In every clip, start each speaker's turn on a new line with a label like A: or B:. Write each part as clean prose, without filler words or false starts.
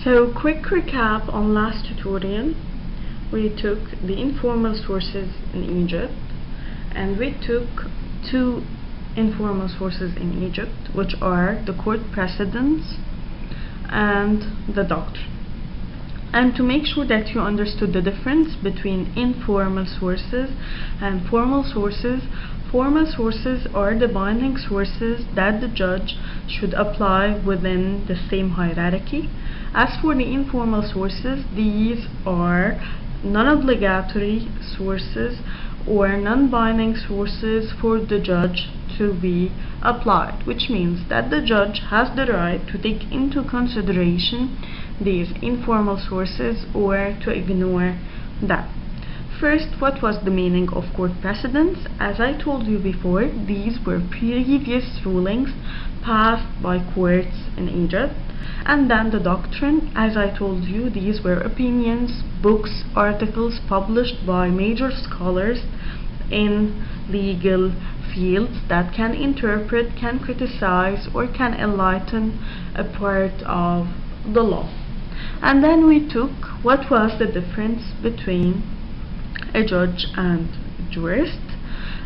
A: So quick recap on last tutorial. We took the informal sources in Egypt, and we took two informal sources in Egypt, which are the court precedents and the doctrine. And to make sure that you understood the difference between informal sources and formal sources are the binding sources that the judge should apply within the same hierarchy. As for the informal sources, these are non-obligatory sources or non-binding sources for the judge to be applied, which means that the judge has the right to take into consideration these informal sources or to ignore them. First, what was the meaning of court precedents? As I told you before, these were previous rulings passed by courts in Egypt. And then the doctrine, as I told you, these were opinions, books, articles published by major scholars in legal fields that can interpret, can criticize, or can enlighten a part of the law. And then we took what was the difference between a judge and a jurist.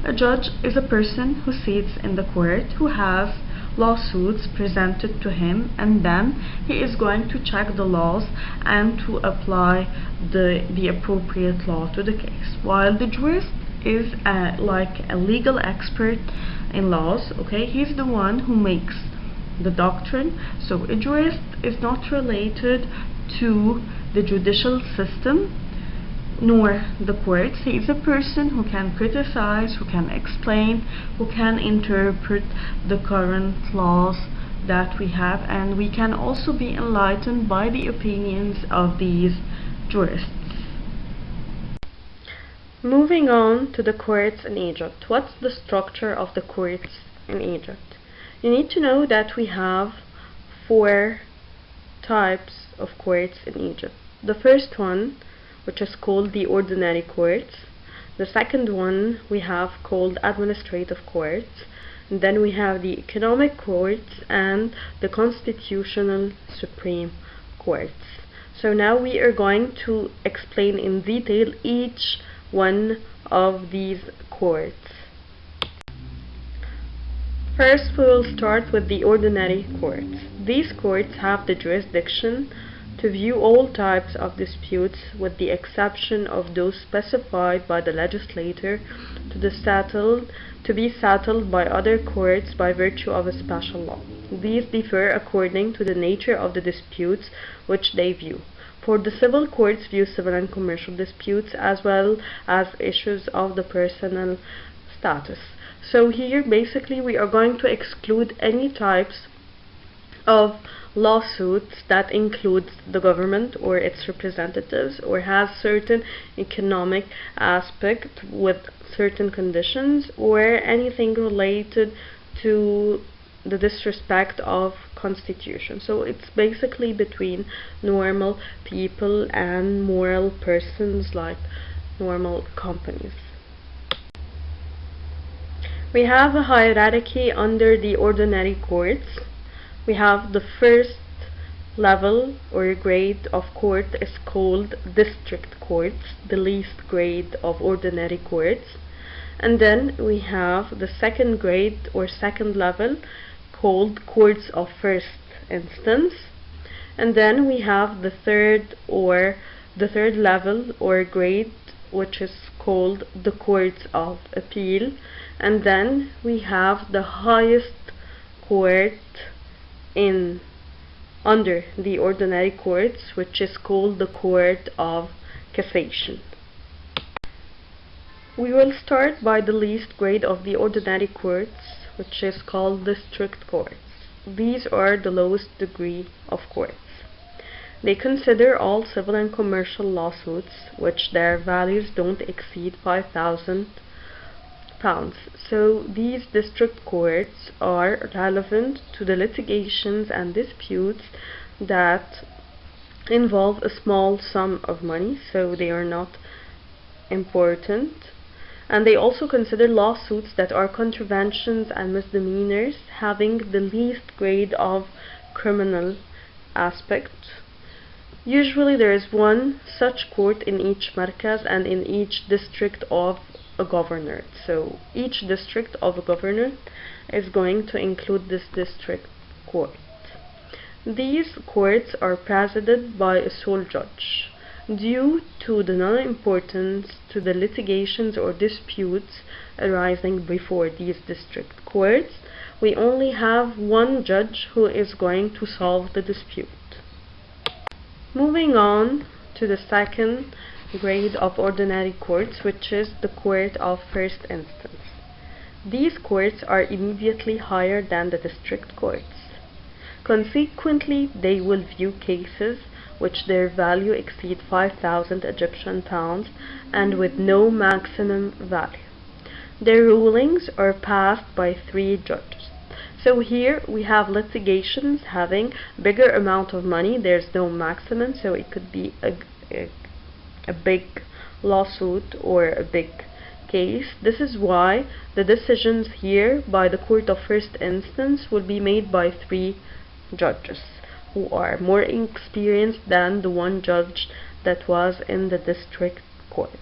A: A judge is a person who sits in the court, who has lawsuits presented to him, and then he is going to check the laws and to apply the appropriate law to the case, while the jurist is like a legal expert in laws. Okay, he's the one who makes the doctrine. So a jurist is not related to the judicial system nor the courts. He is a person who can criticize, who can explain, who can interpret the current laws that we have, and we can also be enlightened by the opinions of these jurists. Moving on to the courts in Egypt. What's the structure of the courts in Egypt? You need to know that we have 4 types of courts in Egypt. The first one, which is called the ordinary courts. The second one we have called administrative courts. And then we have the economic courts and the constitutional supreme courts. So now we are going to explain in detail each one of these courts. First, we will start with the ordinary courts. These courts have the jurisdiction to view all types of disputes with the exception of those specified by the legislator to be settled by other courts by virtue of a special law. These differ according to the nature of the disputes which they view. For the civil courts view civil and commercial disputes as well as issues of the personal status. So here basically we are going to exclude any types of lawsuits that includes the government or its representatives or has certain economic aspect with certain conditions or anything related to the disrespect of constitution. So it's basically between normal people and moral persons like normal companies. We have a hierarchy under the ordinary courts. We have the first level or grade of court is called district courts, the least grade of ordinary courts. And then we have the second grade or second level called courts of first instance. And then we have the third level or grade, which is called the courts of appeal. And then we have the highest court under the ordinary courts, which is called the Court of Cassation. We will start by the least grade of the ordinary courts, which is called district courts. These are the lowest degree of courts. They consider all civil and commercial lawsuits which their values don't exceed £5,000. So these district courts are relevant to the litigations and disputes that involve a small sum of money, so they are not important. And they also consider lawsuits that are contraventions and misdemeanors having the least grade of criminal aspect. Usually there is one such court in each markaz and in each district of a governorate. So each district of a governorate is going to include this district court. These courts are presided by a sole judge. Due to the non-importance to the litigations or disputes arising before these district courts, we only have one judge who is going to solve the dispute. Moving on to the second grade of ordinary courts, which is the court of first instance. These courts are immediately higher than the district courts. Consequently, they will view cases which their value exceed 5,000 Egyptian pounds and with no maximum value. Their rulings are passed by 3 judges. So here we have litigations having bigger amount of money. There's no maximum, so it could be a big lawsuit or a big case. This is why the decisions here by the court of first instance will be made by 3 judges who are more experienced than the one judge that was in the district courts.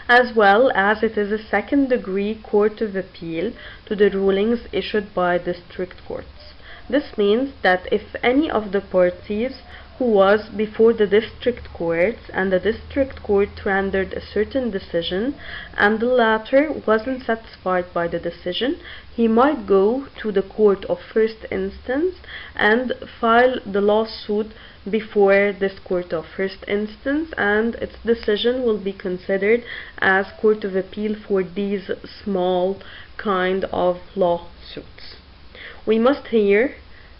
A: As well as it is a second degree court of appeal to the rulings issued by district courts. This means that if any of the parties who was before the district courts and the district court rendered a certain decision and the latter wasn't satisfied by the decision, he might go to the court of first instance and file the lawsuit before this court of first instance, and its decision will be considered as court of appeal for these small kind of lawsuits. We must here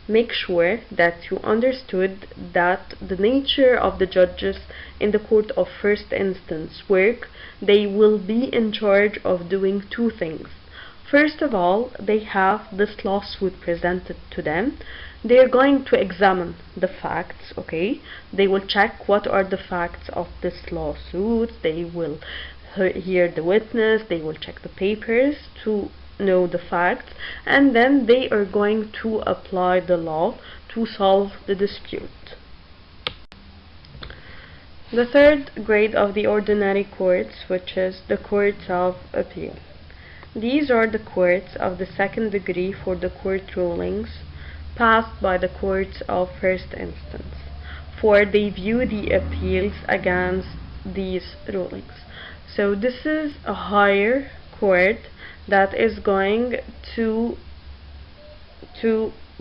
A: make sure that you understood that the nature of the judges in the court of first instance work. They will be in charge of doing 2 things. First of all, they have this lawsuit presented to them. They are going to examine the facts, okay? They will check what are the facts of this lawsuit. They will hear the witness. They will check the papers to know the facts, and then they are going to apply the law to solve the dispute. The third grade of the ordinary courts, which is the courts of appeal. These are the courts of the second degree for the court rulings passed by the courts of first instance, for they view the appeals against these rulings. So this is a higher court that is going to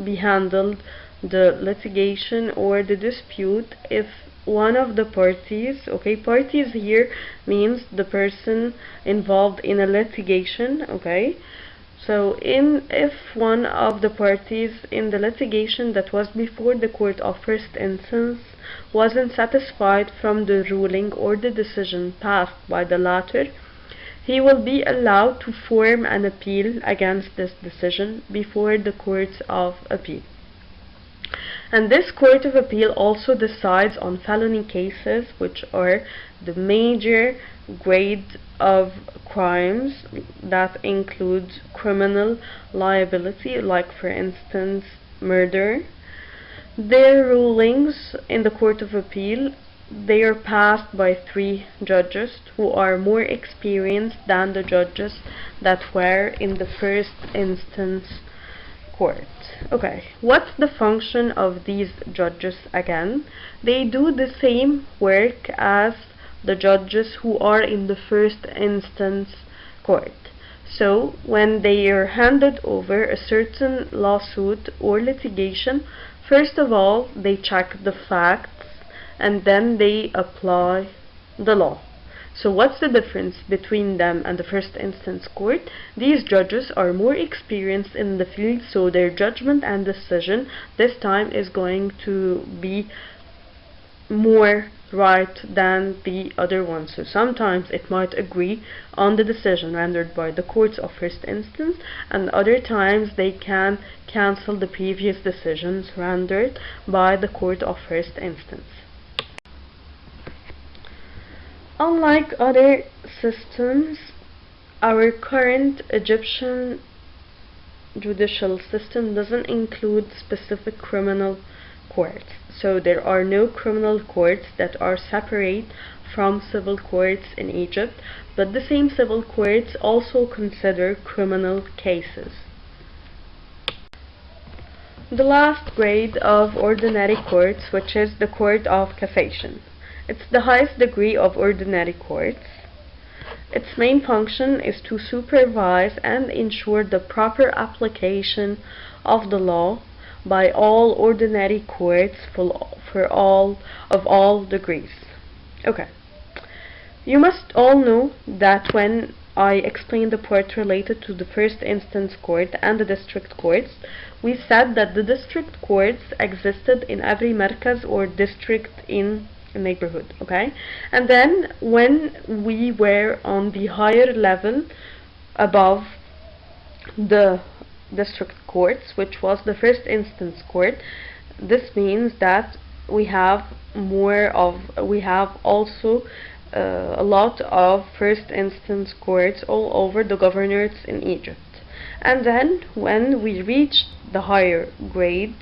A: be handled the litigation or the dispute if one of the parties, okay, parties here means the person involved in a litigation, okay, so if one of the parties in the litigation that was before the court of first instance wasn't satisfied from the ruling or the decision passed by the latter, he will be allowed to form an appeal against this decision before the courts of appeal. And this court of appeal also decides on felony cases, which are the major grade of crimes that includes criminal liability, like for instance murder. Their rulings in the court of appeal, they are passed by 3 judges who are more experienced than the judges that were in the first instance court. Okay, what's the function of these judges again? They do the same work as the judges who are in the first instance court. So when they are handed over a certain lawsuit or litigation, first of all they check the facts and then they apply the law. So what's the difference between them and the first instance court? These judges are more experienced in the field, so their judgment and decision this time is going to be more right than the other one. So sometimes it might agree on the decision rendered by the courts of first instance, and other times they can cancel the previous decisions rendered by the court of first instance. Unlike other systems, our current Egyptian judicial system doesn't include specific criminal courts. So there are no criminal courts that are separate from civil courts in Egypt, but the same civil courts also consider criminal cases. The last grade of ordinary courts, which is the Court of Cassation. It's the highest degree of ordinary courts. Its main function is to supervise and ensure the proper application of the law by all ordinary courts for all degrees. Okay. You must all know that when I explained the part related to the first instance court and the district courts, we said that the district courts existed in every markaz or district in a neighborhood, okay? And then when we were on the higher level above the district courts, which was the first instance court, this means that we have also a lot of first instance courts all over the governorates in Egypt. And then when we reached the higher grade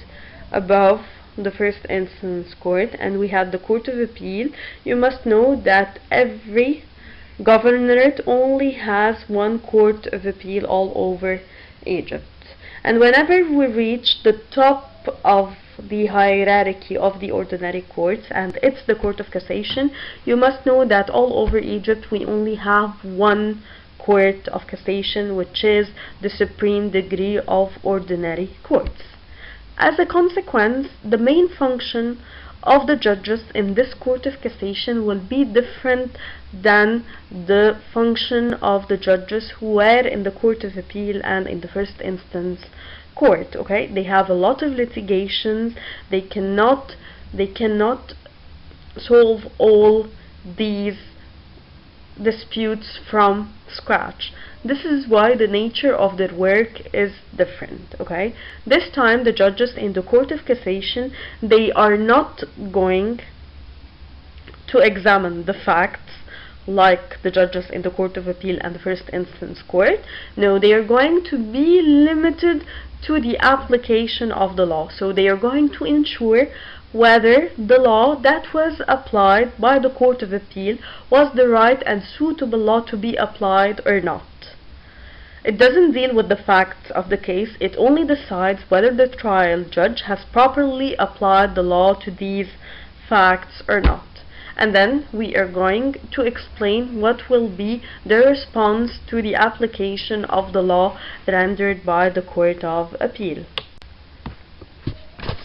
A: above the first instance court and we had the Court of Appeal, you must know that every governorate only has one Court of Appeal all over Egypt. And whenever we reach the top of the hierarchy of the ordinary courts, and it's the Court of Cassation, you must know that all over Egypt we only have one Court of Cassation, which is the supreme degree of ordinary courts. As a consequence, the main function of the judges in this Court of Cassation will be different than the function of the judges who were in the Court of Appeal and in the first instance court. Okay, they have a lot of litigations. They cannot solve all these disputes from scratch. This is why the nature of their work is different. Okay, this time the judges in the Court of Cassation, they are not going to examine the facts like the judges in the Court of Appeal and the first instance court. No, they are going to be limited to the application of the law. So they are going to ensure whether the law that was applied by the Court of Appeal was the right and suitable law to be applied or not. It doesn't deal with the facts of the case, it only decides whether the trial judge has properly applied the law to these facts or not. And then we are going to explain what will be the response to the application of the law rendered by the Court of Appeal.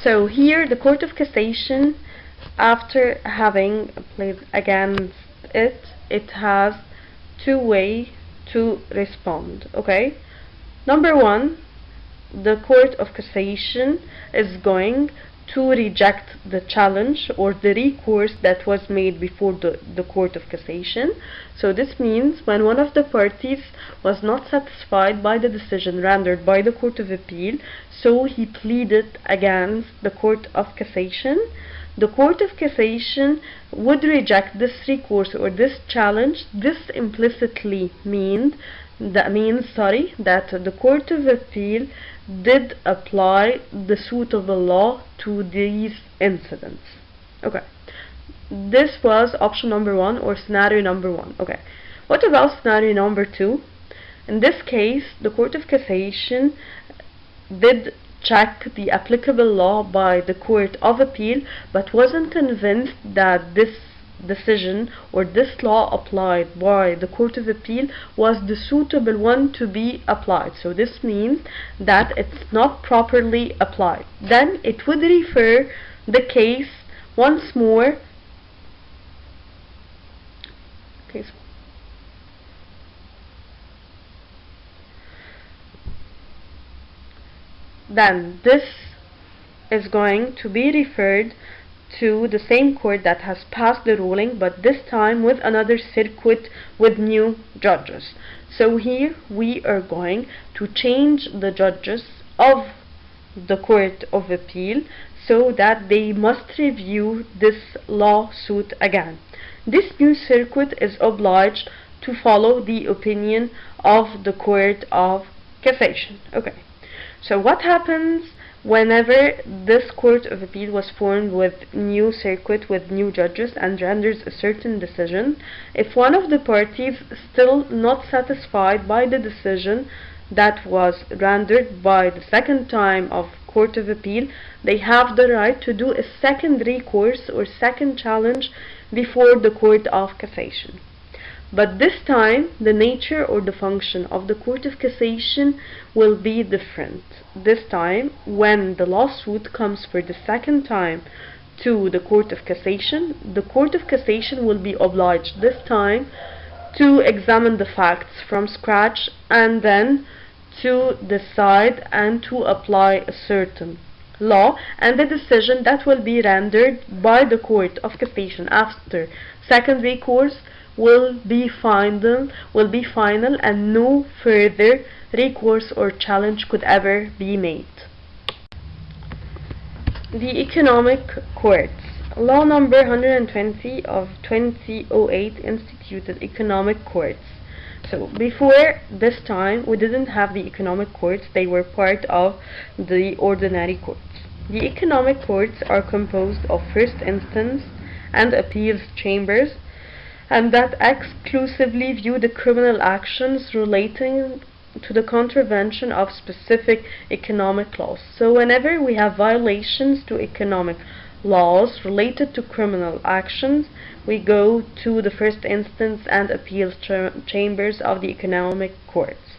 A: So here the Court of Cassation, after having played against it, it has two ways to respond. Okay, number one, the Court of Cassation is going to reject the challenge or the recourse that was made before the Court of Cassation. So this means when one of the parties was not satisfied by the decision rendered by the Court of Appeal, so he pleaded against the Court of Cassation, the Court of Cassation would reject this recourse or this challenge. This implicitly means that the Court of Appeal did apply the suitable law to these incidents. Okay, this was option number one or scenario number one. Okay, what about scenario number two? In this case, the Court of Cassation did check the applicable law by the Court of Appeal, but wasn't convinced that this decision or this law applied by the Court of Appeal was the suitable one to be applied. So this means that it's not properly applied. Then it would refer the case once more. Okay. Then this is going to be referred to the same court that has passed the ruling, but this time with another circuit with new judges. So here we are going to change the judges of the Court of Appeal so that they must review this lawsuit again. This new circuit is obliged to follow the opinion of the Court of Cassation. Okay. So what happens whenever this Court of Appeal was formed with new circuit, with new judges, and renders a certain decision, if one of the parties still not satisfied by the decision that was rendered by the second time of Court of Appeal, they have the right to do a second recourse or second challenge before the Court of Cassation. But this time, the nature or the function of the Court of Cassation will be different. This time, when the lawsuit comes for the second time to the Court of Cassation, the Court of Cassation will be obliged this time to examine the facts from scratch and then to decide and to apply a certain law, and the decision that will be rendered by the Court of Cassation after second recourse will be final, and no further recourse or challenge could ever be made. The economic courts. Law number 120 of 2008 instituted economic courts. So before this time we didn't have the economic courts, they were part of the ordinary courts. The economic courts are composed of first instance and appeals chambers, and that exclusively view the criminal actions relating to the contravention of specific economic laws. So whenever we have violations to economic laws related to criminal actions, we go to the first instance and appeals chambers of the economic courts.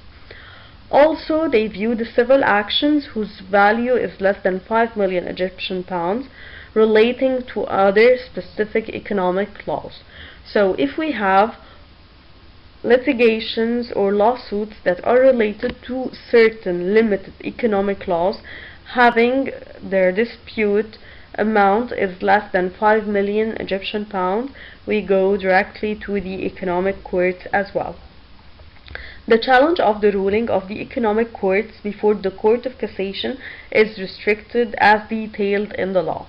A: Also, they view the civil actions whose value is less than 5 million Egyptian pounds relating to other specific economic laws. So if we have litigations or lawsuits that are related to certain limited economic laws, having their dispute amount is less than 5 million Egyptian pounds, we go directly to the economic courts as well. The challenge of the ruling of the economic courts before the Court of Cassation is restricted as detailed in the law.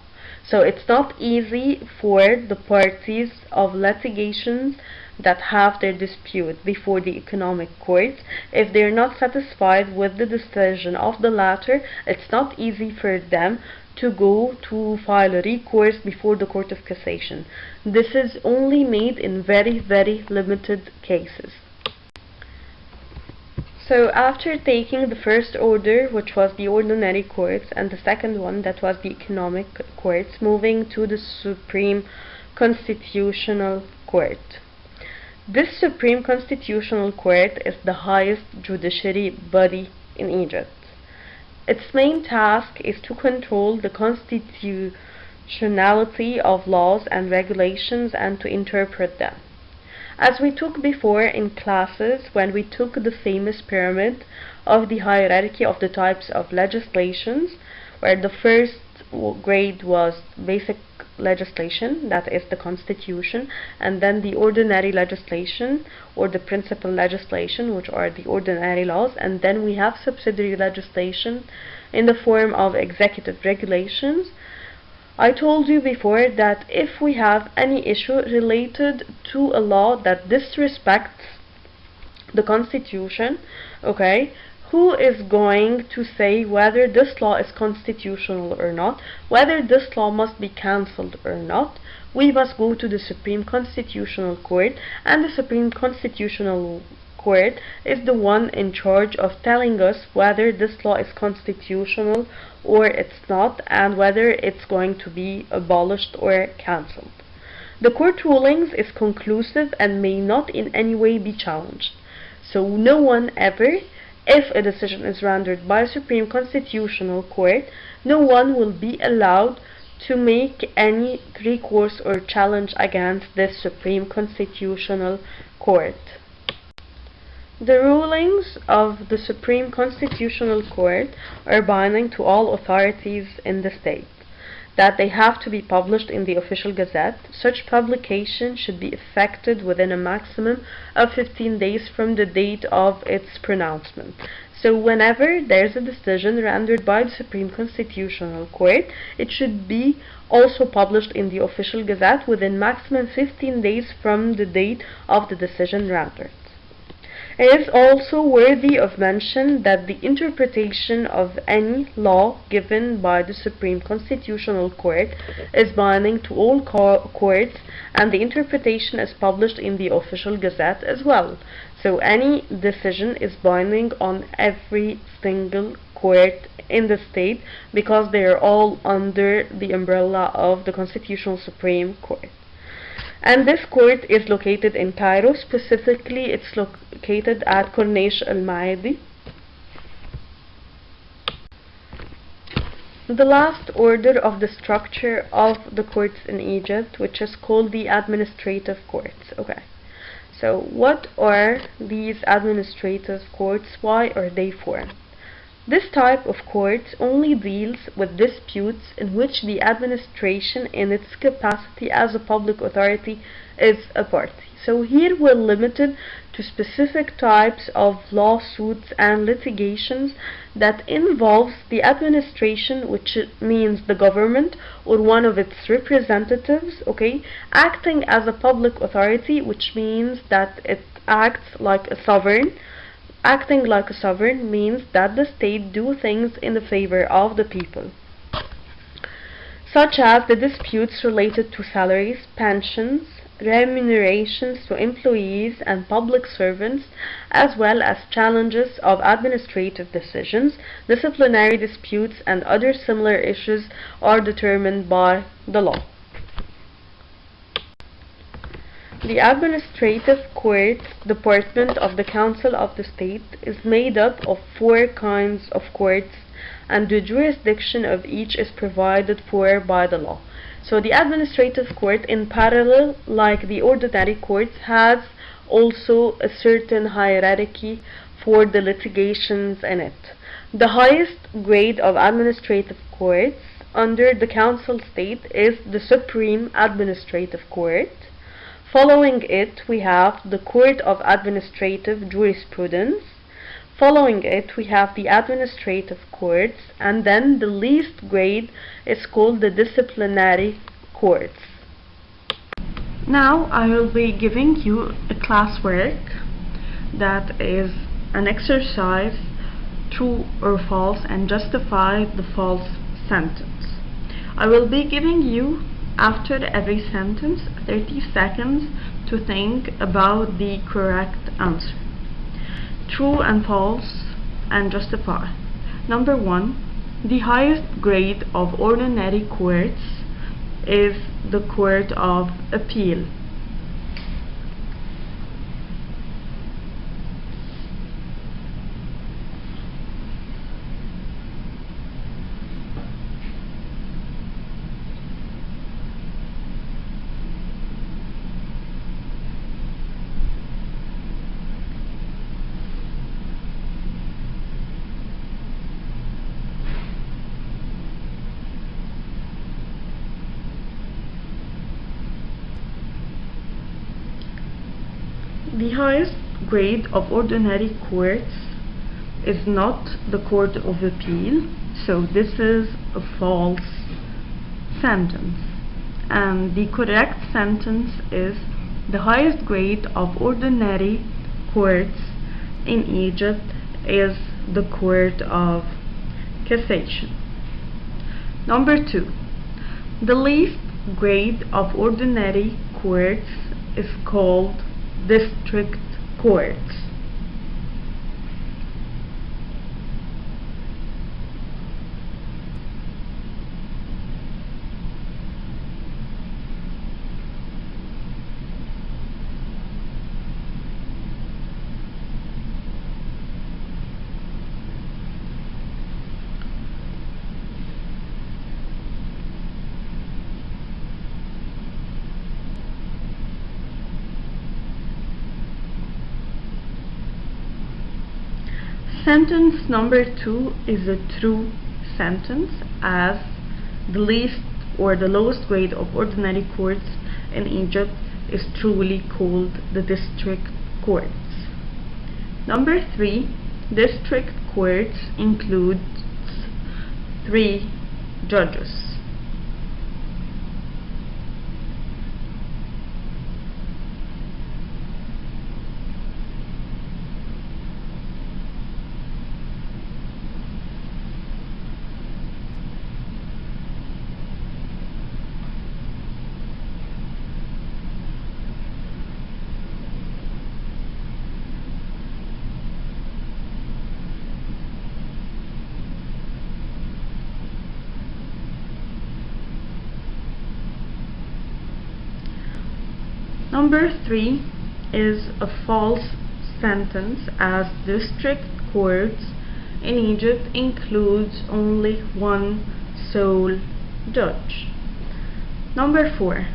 A: So it's not easy for the parties of litigations that have their dispute before the economic courts. If they're not satisfied with the decision of the latter, it's not easy for them to go to file a recourse before the Court of Cassation. This is only made in very, very limited cases. So after taking the first order, which was the ordinary courts, and the second one, that was the economic courts, moving to the Supreme Constitutional Court. This Supreme Constitutional Court is the highest judiciary body in Egypt. Its main task is to control the constitutionality of laws and regulations and to interpret them. As we took before in classes, when we took the famous pyramid of the hierarchy of the types of legislations, where the first grade was basic legislation, that is the constitution, and then the ordinary legislation or the principal legislation, which are the ordinary laws, and then we have subsidiary legislation in the form of executive regulations. I told you before that if we have any issue related to a law that disrespects the constitution, okay, who is going to say whether this law is constitutional or not, whether this law must be cancelled or not? We must go to the Supreme Constitutional Court, and the Supreme Constitutional Court is the one in charge of telling us whether this law is constitutional or it's not, and whether it's going to be abolished or cancelled. The court rulings is conclusive and may not in any way be challenged. So no one ever, if a decision is rendered by a Supreme Constitutional Court, no one will be allowed to make any recourse or challenge against this Supreme Constitutional Court. The rulings of the Supreme Constitutional Court are binding to all authorities in the state, that they have to be published in the official gazette. Such publication should be effected within a maximum of 15 days from the date of its pronouncement. So whenever there's a decision rendered by the Supreme Constitutional Court, it should be also published in the official gazette within maximum 15 days from the date of the decision rendered.
B: It is also worthy of mention that the interpretation of any law given by the Supreme Constitutional Court is binding to all courts, and the interpretation is published in the official gazette as well. So any decision is binding on every single court in the state because they are all under the umbrella of the Constitutional Supreme Court. And this court is located in Cairo. Specifically, it's located at Corniche Al Maadi. The last order of the structure of the courts in Egypt, which is called the administrative courts. Okay, so what are these administrative courts? Why are they formed? This type of court only deals with disputes in which the administration in its capacity as a public authority is a party. So here we're limited to specific types of lawsuits and litigations that involves the administration, which means the government or one of its representatives, okay, acting as a public authority, which means that it acts like a sovereign. Acting like a sovereign means that the state do things in the favor of the people, such as the disputes related to salaries, pensions, remunerations to employees and public servants, as well as challenges of administrative decisions. Disciplinary disputes and other similar issues are determined by the law. The Administrative Court Department of the Council of the State is made up of 4 kinds of courts, and the jurisdiction of each is provided for by the law. So the Administrative Court, in parallel, like the ordinary courts, has also a certain hierarchy for the litigations in it. The highest grade of administrative courts under the Council State is the Supreme Administrative Court. Following it, we have the Court of Administrative Jurisprudence. Following it, we have the Administrative Courts, and then the least grade is called the Disciplinary Courts.
A: Now I will be giving you a classwork that is an exercise, true or false, and justify the false sentence. I will be giving you, after every sentence, 30 seconds to think about the correct answer. True and false, and justify. Number 1. The highest grade of ordinary courts is the Court of Appeal. The highest grade of ordinary courts is not the Court of Appeal, so this is a false sentence. And the correct sentence is the highest grade of ordinary courts in Egypt is the Court of Cassation. Number 2. The least grade of ordinary courts is called district courts. Sentence number 2 is a true sentence, as the least or the lowest grade of ordinary courts in Egypt is truly called the district courts. Number 3. District courts includes 3 judges. Number 3 is a false sentence, as district courts in Egypt includes only one sole judge. Number 4.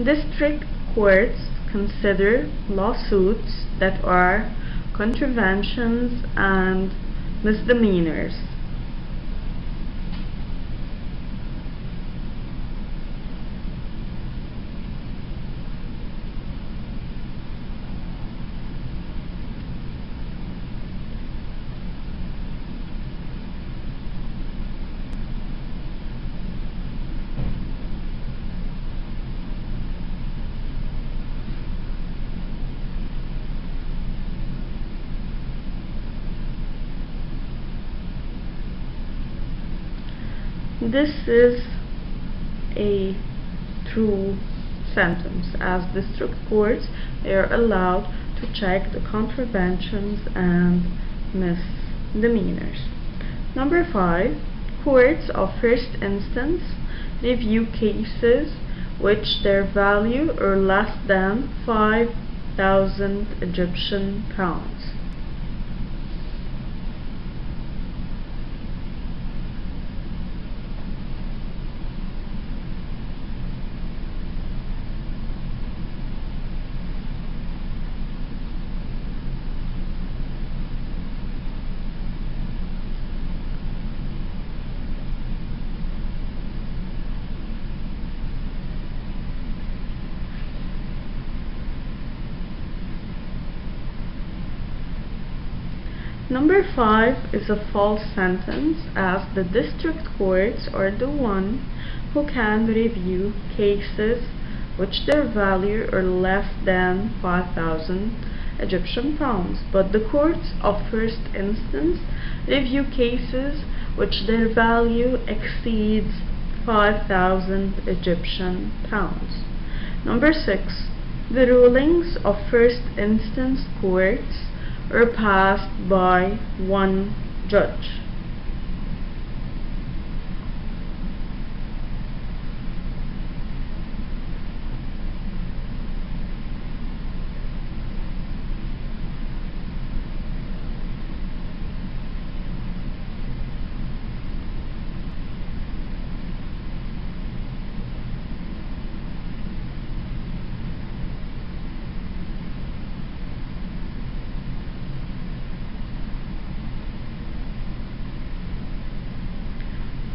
A: District courts consider lawsuits that are contraventions and misdemeanors. This is a true sentence, as district courts, they are allowed to check the contraventions and misdemeanors. Number 5. Courts of first instance review cases which their value are less than 5,000 Egyptian pounds. Number 5 is a false sentence, as the district courts are the one who can review cases which their value are less than 5,000 Egyptian pounds, but the courts of first instance review cases which their value exceeds 5,000 Egyptian pounds. Number 6. The rulings of first instance courts are passed by one judge.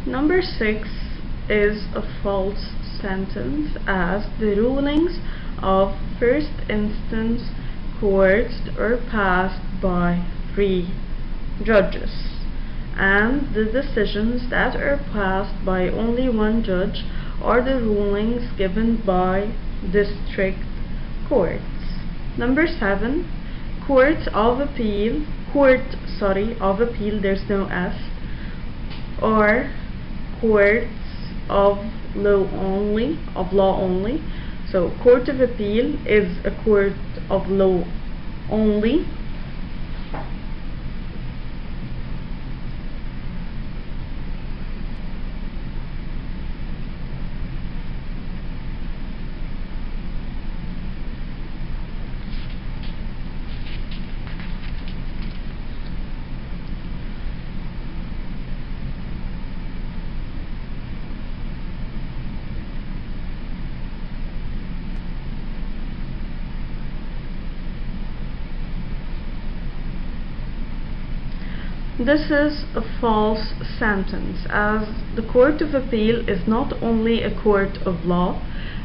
A: Number 6 is a false sentence, as the rulings of first instance courts are passed by 3 judges, and the decisions that are passed by only one judge are the rulings given by district courts. Number 7. Court of appeal, there's no S, or courts of law only. So court of appeal is a court of law only. This is a false sentence, as the Court of Appeal is not only a court of law,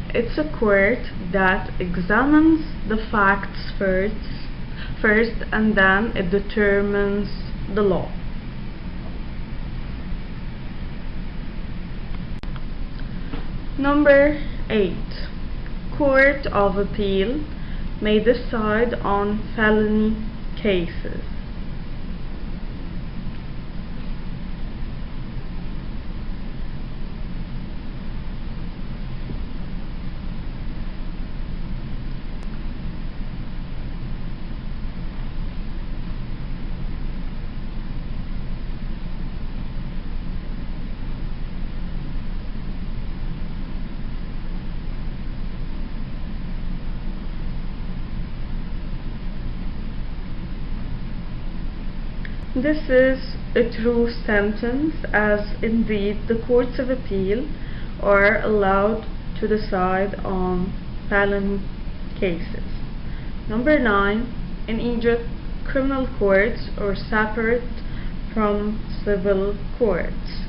A: it's a court that examines the facts first and then it determines the law. Number 8. Court of Appeal may decide on felony cases. This is a true sentence, as indeed the courts of appeal are allowed to decide on felony cases. Number 9. In Egypt, criminal courts are separate from civil courts.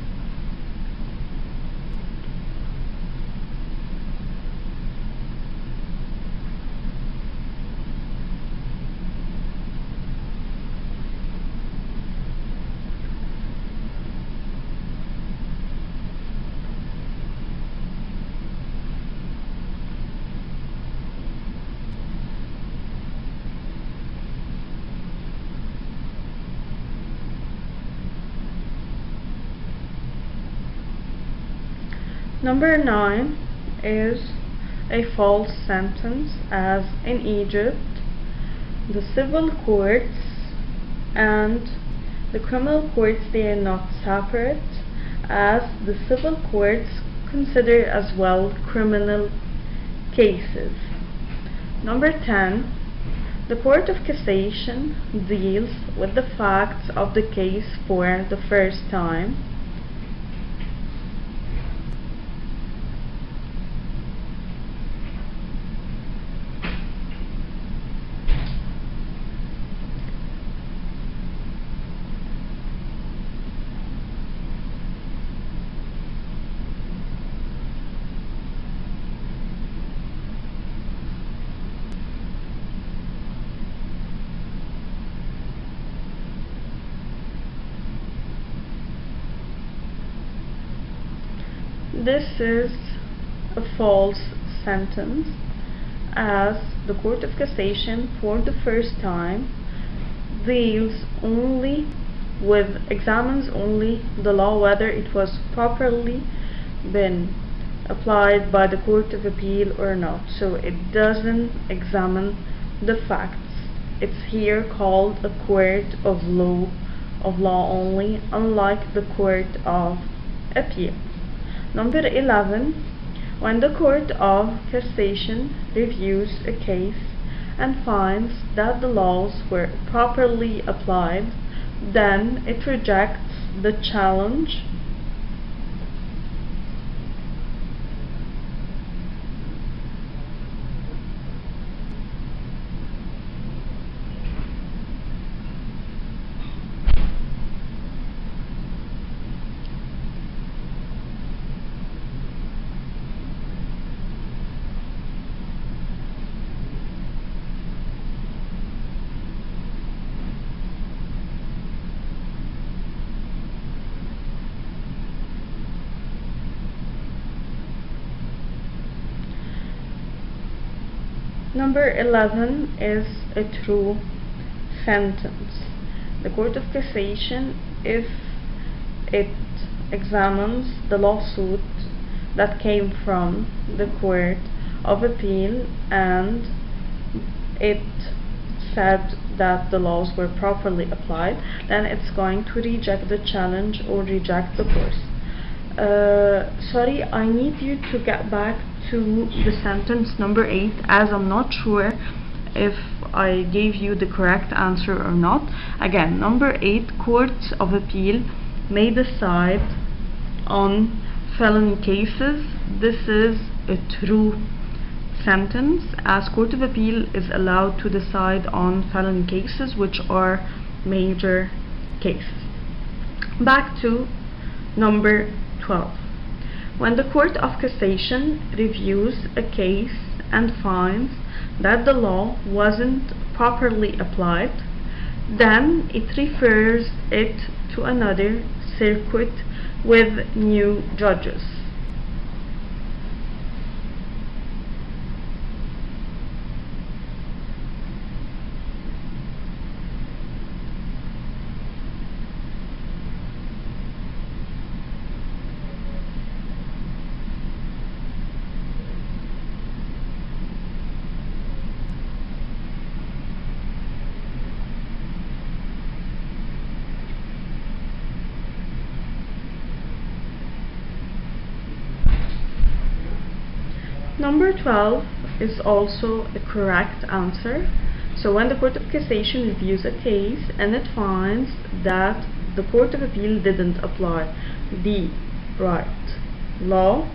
A: Number 9 is a false sentence, as in Egypt, the civil courts and the criminal courts, they are not separate, as the civil courts consider as well criminal cases. Number 10. The Court of Cassation deals with the facts of the case for the first time. This is a false sentence, as the Court of Cassation for the first time examines only the law, whether it was properly been applied by the Court of Appeal or not. So it doesn't examine the facts. It's here called a court of law only, unlike the Court of Appeal. Number 11. When the Court of Cassation reviews a case and finds that the laws were properly applied, then it rejects the challenge Number 11 is a true sentence. The Court of Cassation, if it examines the lawsuit that came from the Court of Appeal and it said that the laws were properly applied, then it's going to reject the challenge or reject the course. Sorry, I need you to get back to the sentence number 8, as I'm not sure if I gave you the correct answer or not. Again, number 8, courts of appeal may decide on felony cases. This is a true sentence, as Court of Appeal is allowed to decide on felony cases, which are major cases. Back to number 12. When the Court of Cassation reviews a case and finds that the law wasn't properly applied, then it refers it to another circuit with new judges. Number 12 is also a correct answer. So when the Court of Cassation reviews a case and it finds that the Court of Appeal didn't apply the right law,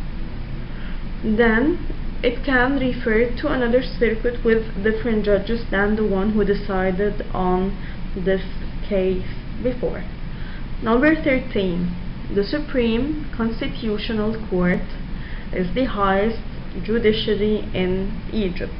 A: then it can refer to another circuit with different judges than the one who decided on this case before. Number 13. The Supreme Constitutional Court is the highest judiciary in Egypt.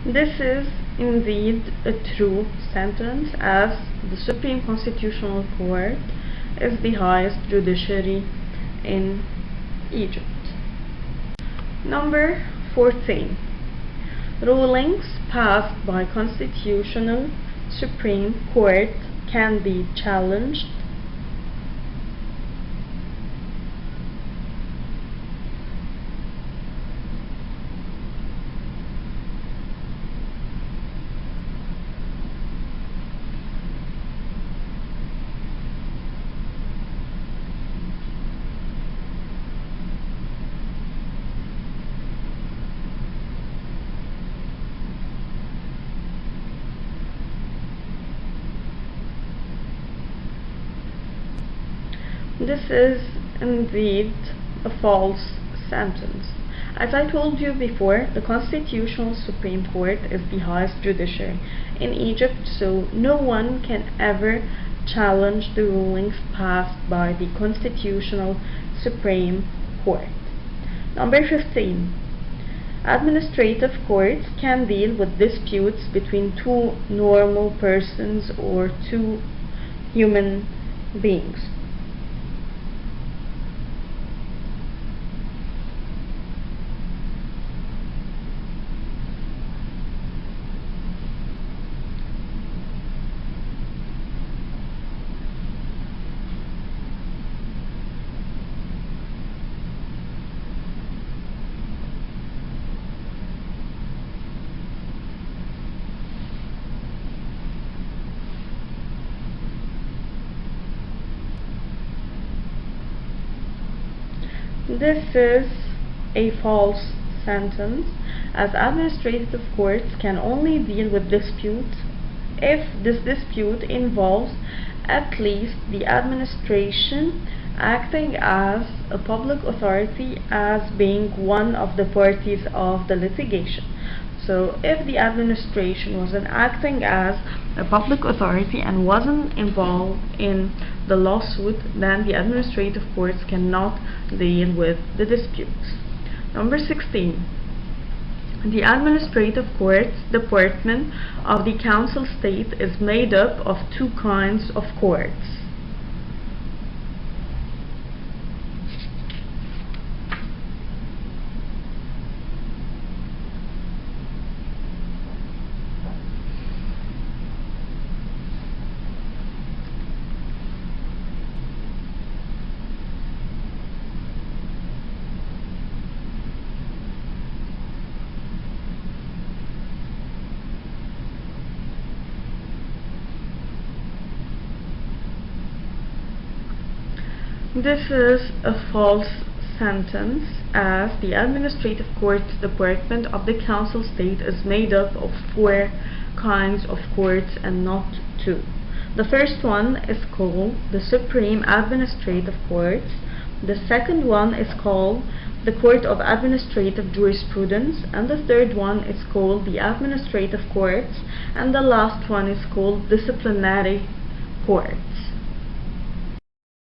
A: This is indeed a true sentence, as the Supreme Constitutional Court is the highest judiciary in Egypt. Number 14. Rulings passed by Constitutional Supreme Court can be challenged . This is indeed a false sentence. As I told you before, the Constitutional Supreme Court is the highest judiciary in Egypt, so no one can ever challenge the rulings passed by the Constitutional Supreme Court. Number 15. Administrative courts can deal with disputes between two normal persons or two human beings. This is a false sentence, as administrative courts can only deal with disputes if this dispute involves at least the administration acting as a public authority as being one of the parties of the litigation. So if the administration wasn't acting as a public authority and wasn't involved in the lawsuit, then the administrative courts cannot deal with the disputes. Number 16. The administrative courts department of the council state is made up of two kinds of courts. This is a false sentence, as the administrative courts department of the council state is made up of four kinds of courts and not two. The first one is called the Supreme Administrative Courts. The second one is called the Court of Administrative Jurisprudence, and the third one is called the Administrative Courts, and the last one is called Disciplinary Courts.